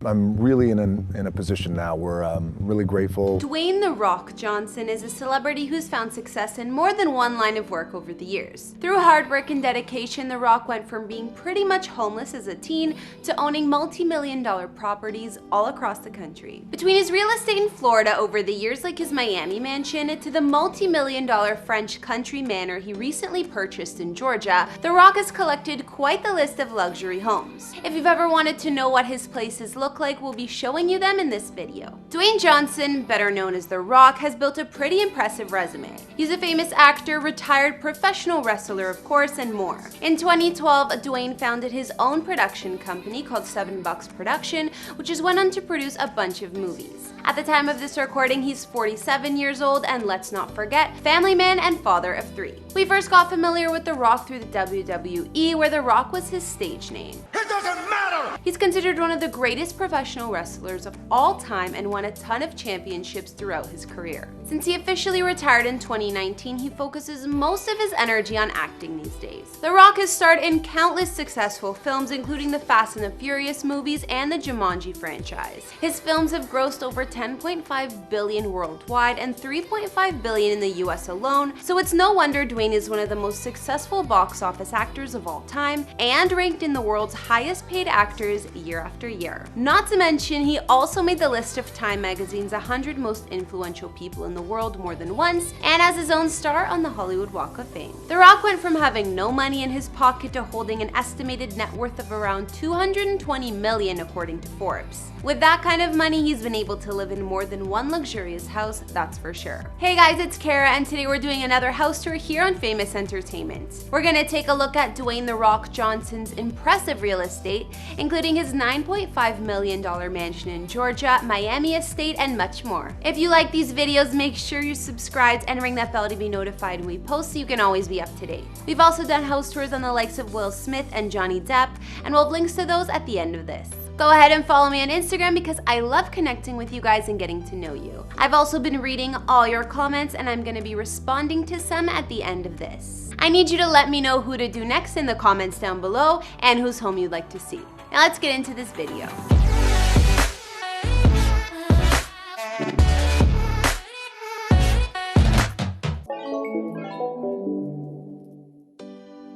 I'm really in a position now where I'm really grateful. Dwayne "The Rock" Johnson is a celebrity who's found success in more than one line of work over the years. Through hard work and dedication, The Rock went from being pretty much homeless as a teen to owning multi-million-dollar properties all across the country. Between his real estate in Florida over the years, like his Miami mansion, to the multi-million-dollar French country manor he recently purchased in Georgia, The Rock has collected quite the list of luxury homes. If you've ever wanted to know what his places look like, we'll be showing you them in this video. Dwayne Johnson, better known as The Rock, has built a pretty impressive resume. He's a famous actor, retired professional wrestler of course, and more. In 2012, Dwayne founded his own production company called $7 Production, which has went on to produce a bunch of movies. At the time of this recording, he's 47 years old, and let's not forget, family man and father of 3. We first got familiar with The Rock through the WWE, where The Rock was his stage name. It doesn't matter! He's considered one of the greatest professional wrestlers of all time and won a ton of championships throughout his career. Since he officially retired in 2019, he focuses most of his energy on acting these days. The Rock has starred in countless successful films, including the Fast and the Furious movies and the Jumanji franchise. His films have grossed over $10.5 billion worldwide and $3.5 billion in the US alone, so it's no wonder Dwayne is one of the most successful box office actors of all time and ranked in the world's highest paid actors year after year. Not to mention, he also made the list of Time magazine's 100 most influential people in the world more than once, and has his own star on the Hollywood Walk of Fame. The Rock went from having no money in his pocket to holding an estimated net worth of around $220 million according to Forbes. With that kind of money, he's been able to live in more than one luxurious house, that's for sure. Hey guys, it's Kara, and today we're doing another house tour here on Famous Entertainment. We're gonna take a look at Dwayne "The Rock" Johnson's impressive real estate, including his $9.5 million mansion in Georgia, Miami estate, and much more. If you like these videos, make sure you subscribe and ring that bell to be notified when we post so you can always be up to date. We've also done house tours on the likes of Will Smith and Johnny Depp, and we'll have links to those at the end of this. Go ahead and follow me on Instagram because I love connecting with you guys and getting to know you. I've also been reading all your comments, and I'm gonna be responding to some at the end of this. I need you to let me know who to do next in the comments down below and whose home you'd like to see. Now let's get into this video.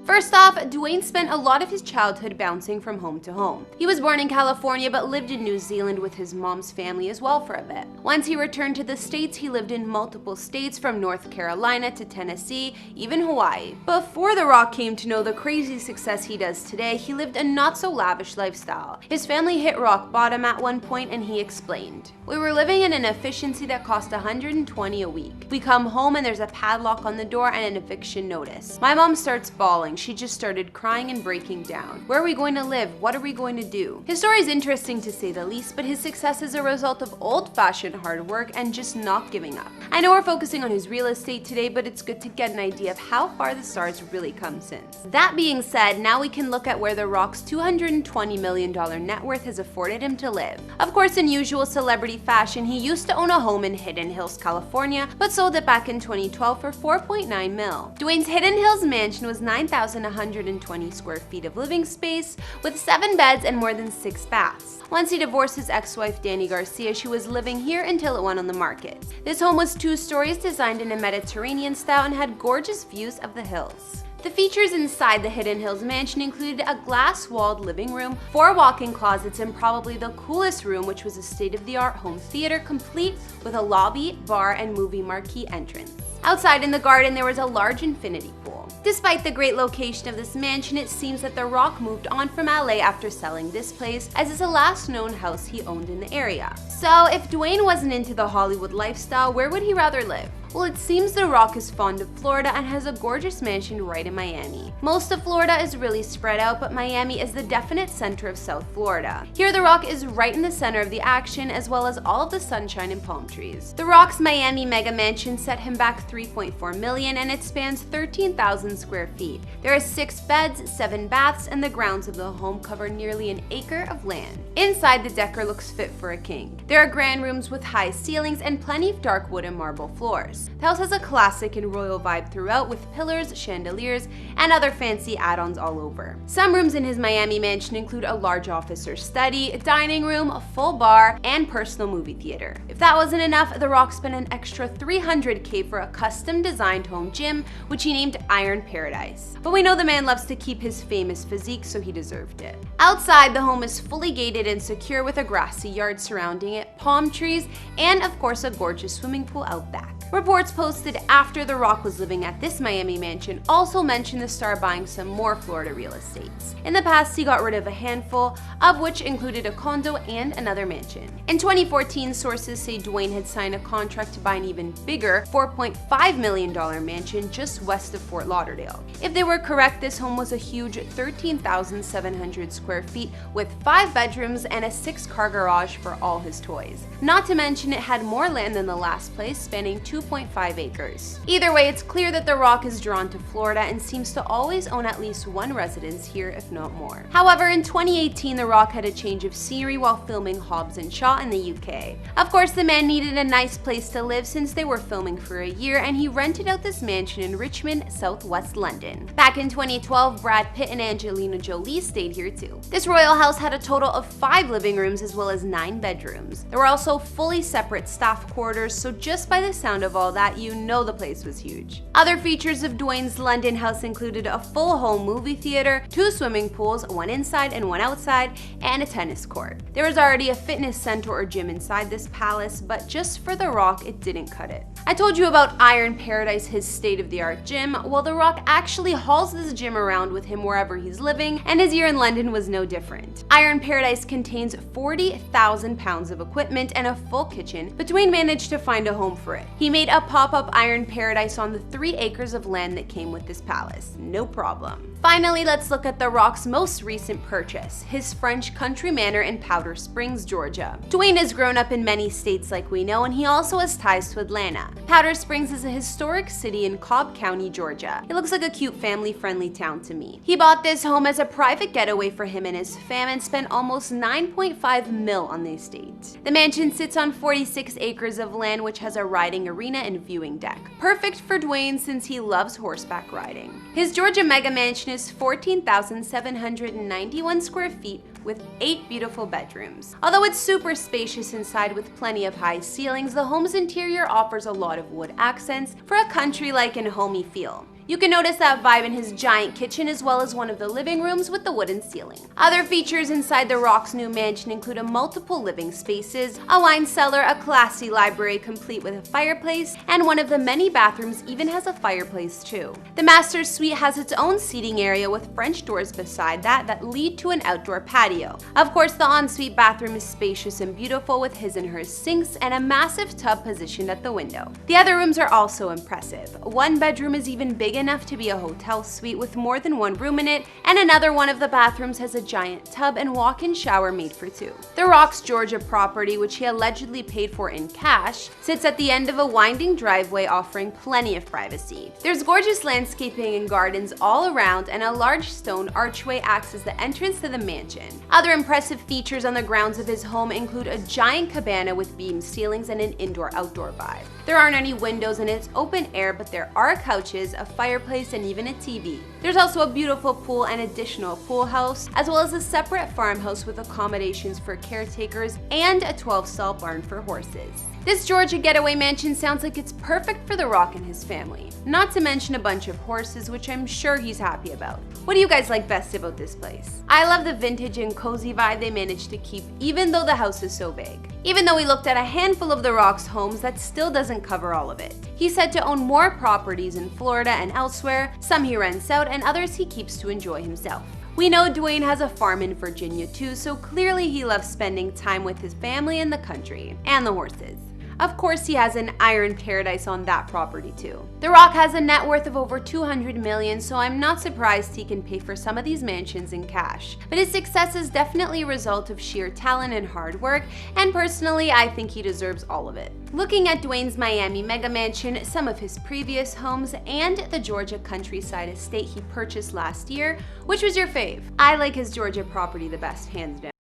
First off, Dwayne spent a lot of his childhood bouncing from home to home. He was born in California but lived in New Zealand with his mom's family as well for a bit. Once he returned to the States, he lived in multiple states from North Carolina to Tennessee, even Hawaii. Before The Rock came to know the crazy success he does today, he lived a not so lavish lifestyle. His family hit rock bottom at one point, and he explained, "We were living in an efficiency that cost $120 a week. We come home and there's a padlock on the door and an eviction notice. My mom starts bawling. She just started crying and breaking down. Where are we going to live? What are we going to do?" His story is interesting to say the least, but his success is a result of old-fashioned hard work and just not giving up. I know we're focusing on his real estate today, but it's good to get an idea of how far the star's really come since. That being said, now we can look at where The Rock's $220 million net worth has afforded him to live. Of course, in usual celebrity fashion, he used to own a home in Hidden Hills, California, but sold it back in 2012 for $4.9 mil. Dwayne's Hidden Hills mansion was 9,120 square feet of living space, with 7 beds and more than 6 baths. Once he divorced his ex-wife Dani Garcia, she was living here until it went on the market. This home was 2 stories, designed in a Mediterranean style, and had gorgeous views of the hills. The features inside the Hidden Hills mansion included a glass-walled living room, 4 walk-in closets, and probably the coolest room, which was a state-of-the-art home theater complete with a lobby, bar, and movie marquee entrance. Outside in the garden, there was a large infinity pool. Despite the great location of this mansion, it seems that The Rock moved on from LA after selling this place, as it's the last known house he owned in the area. So if Dwayne wasn't into the Hollywood lifestyle, where would he rather live? Well, it seems The Rock is fond of Florida and has a gorgeous mansion right in Miami. Most of Florida is really spread out, but Miami is the definite center of South Florida. Here, The Rock is right in the center of the action, as well as all of the sunshine and palm trees. The Rock's Miami mega mansion set him back $3.4 million, and it spans 13,000 14,000 square feet. There are 6 beds, 7 baths, and the grounds of the home cover nearly an acre of land. Inside, the decor looks fit for a king. There are grand rooms with high ceilings and plenty of dark wood and marble floors. The house has a classic and royal vibe throughout, with pillars, chandeliers, and other fancy add-ons all over. Some rooms in his Miami mansion include a large office or study, a dining room, a full bar, and personal movie theater. If that wasn't enough, The Rock spent an extra $300K for a custom-designed home gym, which he named Iron Paradise. But we know the man loves to keep his famous physique, so he deserved it. Outside, the home is fully gated and secure with a grassy yard surrounding it, palm trees, and of course a gorgeous swimming pool out back. Reports posted after The Rock was living at this Miami mansion also mentioned the star buying some more Florida real estates. In the past, he got rid of a handful, of which included a condo and another mansion. In 2014, sources say Dwayne had signed a contract to buy an even bigger $4.5 million mansion just west of Fort Lauderdale. If they were correct, this home was a huge 13,700 square feet with 5 bedrooms and a 6-car garage for all his toys. Not to mention it had more land than the last place, spanning 2.5 acres. Either way, it's clear that The Rock is drawn to Florida and seems to always own at least one residence here, if not more. However, in 2018, The Rock had a change of scenery while filming Hobbs & Shaw in the UK. Of course, the man needed a nice place to live since they were filming for a year, and he rented out this mansion in Richmond, southwest London. Back in 2012, Brad Pitt and Angelina Jolie stayed here too. This royal house had a total of 5 living rooms as well as 9 bedrooms. There were also fully separate staff quarters, so just by the sound of all that, you know the place was huge. Other features of Dwayne's London house included a full home movie theater, 2 swimming pools, one inside and one outside, and a tennis court. There was already a fitness center or gym inside this palace, but just for The Rock, it didn't cut it. I told you about Iron Paradise, his state-of-the-art gym. Well, The Rock actually hauls this gym around with him wherever he's living, and his year in London was no different. Iron Paradise contains 40,000 pounds of equipment and a full kitchen, but Dwayne managed to find a home for it. He made a pop-up Iron Paradise on the 3 acres of land that came with this palace. No problem. Finally, let's look at The Rock's most recent purchase, his French country manor in Powder Springs, Georgia. Dwayne has grown up in many states like we know, and he also has ties to Atlanta. Powder Springs is a historic city in Cobb County, Georgia. It looks like a cute family-friendly town to me. He bought this home as a private getaway for him and his fam and spent almost $9.5 million on the estate. The mansion sits on 46 acres of land, which has a riding arena and viewing deck. Perfect for Dwayne since he loves horseback riding. His Georgia mega mansion is 14,791 square feet with 8 beautiful bedrooms. Although it's super spacious inside with plenty of high ceilings, the home's interior offers a lot of wood accents for a country-like and homey feel. You can notice that vibe in his giant kitchen as well as one of the living rooms with the wooden ceiling. Other features inside The Rock's new mansion include multiple living spaces, a wine cellar, a classy library complete with a fireplace, and one of the many bathrooms even has a fireplace too. The master's suite has its own seating area with French doors beside that lead to an outdoor patio. Of course, the ensuite bathroom is spacious and beautiful with his and her sinks and a massive tub positioned at the window. The other rooms are also impressive. One bedroom is even big enough to be a hotel suite with more than one room in it, and another one of the bathrooms has a giant tub and walk-in shower made for 2. The Rock's Georgia property, which he allegedly paid for in cash, sits at the end of a winding driveway offering plenty of privacy. There's gorgeous landscaping and gardens all around, and a large stone archway acts as the entrance to the mansion. Other impressive features on the grounds of his home include a giant cabana with beam ceilings and an indoor-outdoor vibe. There aren't any windows and it's open air, but there are couches, a fireplace, and even a TV. There's also a beautiful pool and additional pool house, as well as a separate farmhouse with accommodations for caretakers and a 12-stall barn for horses. This Georgia getaway mansion sounds like it's perfect for The Rock and his family. Not to mention a bunch of horses, which I'm sure he's happy about. What do you guys like best about this place? I love the vintage and cozy vibe they managed to keep even though the house is so big. Even though we looked at a handful of The Rock's homes, that still doesn't cover all of it. He's said to own more properties in Florida and elsewhere, some he rents out and others he keeps to enjoy himself. We know Dwayne has a farm in Virginia too, so clearly he loves spending time with his family and the country, and the horses. Of course, he has an iron paradise on that property too. The Rock has a net worth of over $200 million, so I'm not surprised he can pay for some of these mansions in cash. But his success is definitely a result of sheer talent and hard work, and personally, I think he deserves all of it. Looking at Dwayne's Miami mega mansion, some of his previous homes, and the Georgia countryside estate he purchased last year, which was your fave? I like his Georgia property the best, hands down.